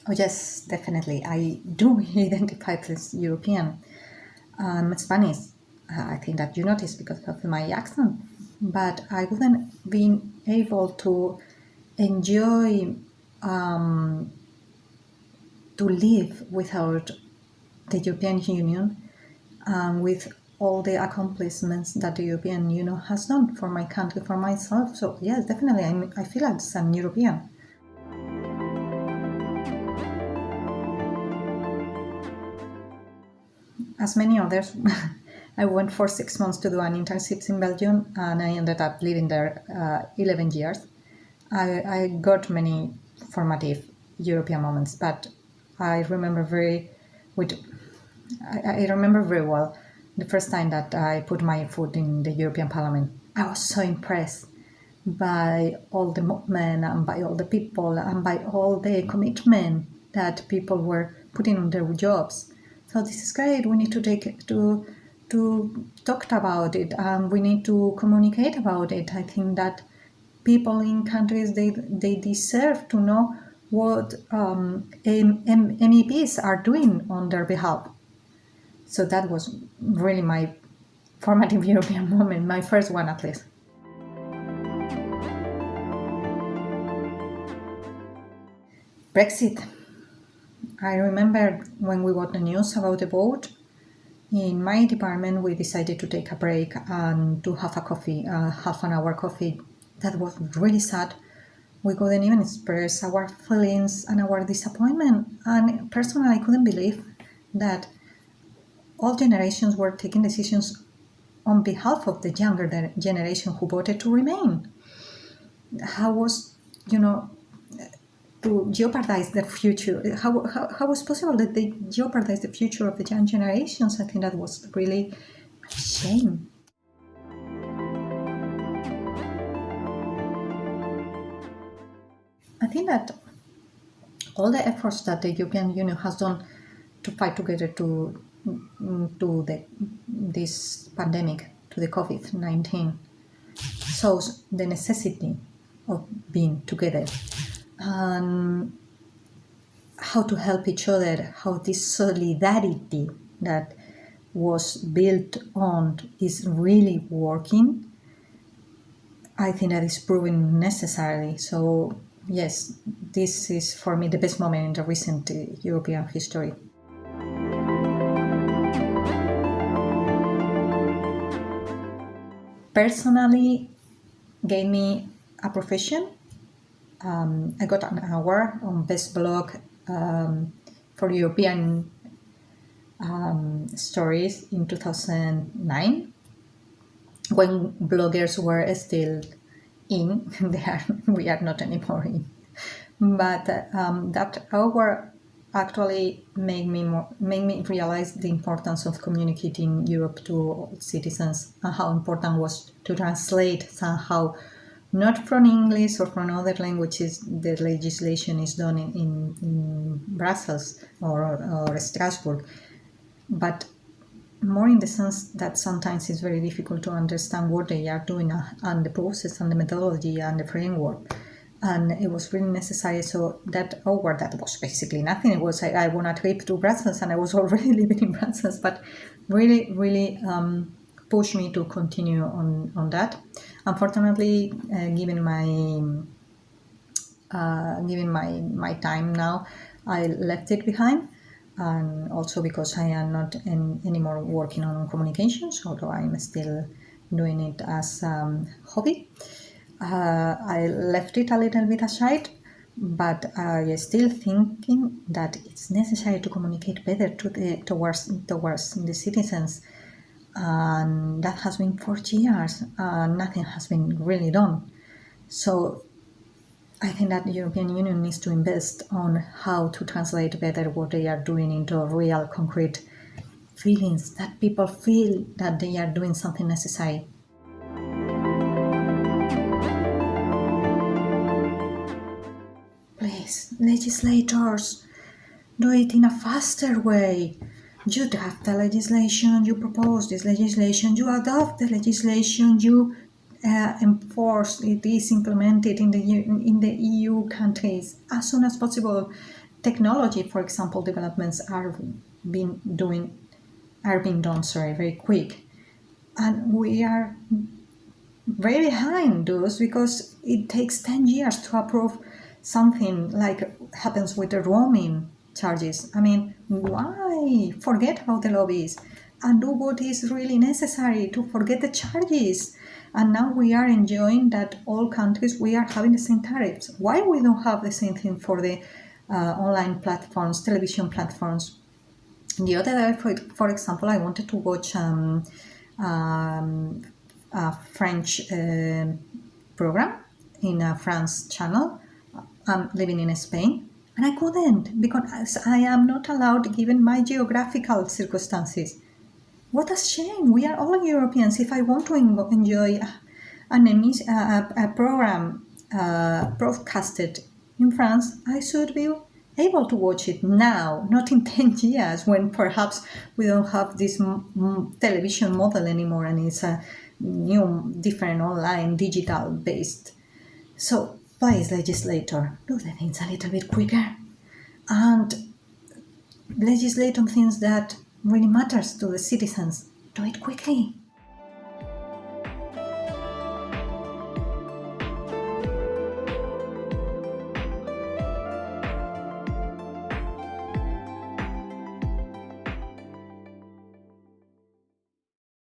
Oh yes, definitely. I do identify as European. Spanish. I think that you noticed because of my accent. But I wouldn't been able to enjoy to live without the European Union and with all the accomplishments that the European Union has done for my country, for myself. So yes, definitely, I feel like I'm European. As many others, I went for 6 months to do an internship in Belgium, and I ended up living there 11 years. I got many formative European moments, but I remember very, with I remember very well the first time that I put my foot in the European Parliament. I was so impressed by all the movement and by all the people and by all the commitment that people were putting on their jobs. So this is great. We need to to talk about it and we need to communicate about it. I think that people in countries they deserve to know what MEPs are doing on their behalf. So that was really my formative European moment, my first one at least. Brexit. I remember when we got the news about the vote, in my department we decided to take a break and to have a coffee, half an hour coffee. That was really sad. We couldn't even express our feelings and our disappointment. And personally, I couldn't believe that all generations were taking decisions on behalf of the younger generation who voted to remain. How was, you know, to jeopardize their future? How was possible that they jeopardize the future of the young generations? I think that was really a shame. I think that all the efforts that the European Union has done to fight together to this pandemic, to the COVID-19, shows the necessity of being together and how to help each other, how this solidarity that was built on is really working. I think that is proven necessary. So yes, this is for me the best moment in the recent European history. Personally, gave me a profession. I got an award on best blog for European stories in 2009 when bloggers were still in. We are not anymore in. But that award actually made me realize the importance of communicating Europe to all citizens and how important was to translate somehow, not from English or from other languages. The legislation is done in Brussels or Strasbourg, but more in the sense that sometimes it's very difficult to understand what they are doing and the process and the methodology and the framework. And it was really necessary. So that award, that was basically nothing. It was I won a trip to Brussels and I was already living in Brussels, but really pushed me to continue on that. Unfortunately, given my time now, I left it behind, and also because I am not anymore working on communications, although I'm still doing it as hobby. I left it a little bit aside, but I still thinking that it's necessary to communicate better towards the citizens, and that has been 40 years and nothing has been really done. So I think that the European Union needs to invest on how to translate better what they are doing into real concrete feelings that people feel that they are doing something necessary. Please, legislators, do it in a faster way. You draft the legislation, you propose this legislation, you adopt the legislation, you enforce it is implemented in the EU countries as soon as possible. technology, for example, developments are being done very quick, and we are very behind those because it takes 10 years to approve something like happens with the roaming charges. I mean, why forget about the lobbies and do what is really necessary to forget the charges? And now we are enjoying that all countries, we are having the same tariffs. Why we don't have the same thing for the online platforms, television platforms? The other day, for example, I wanted to watch a French program in a France channel. I'm living in Spain, and I couldn't because I am not allowed given my geographical circumstances. What a shame! We are all Europeans. If I want to enjoy a program broadcasted in France, I should be able to watch it now, not in 10 years when perhaps we don't have this television model anymore and it's a new, different online, digital based. So please, legislator, do the things a little bit quicker and legislate on things that really matters to the citizens. Do it quickly.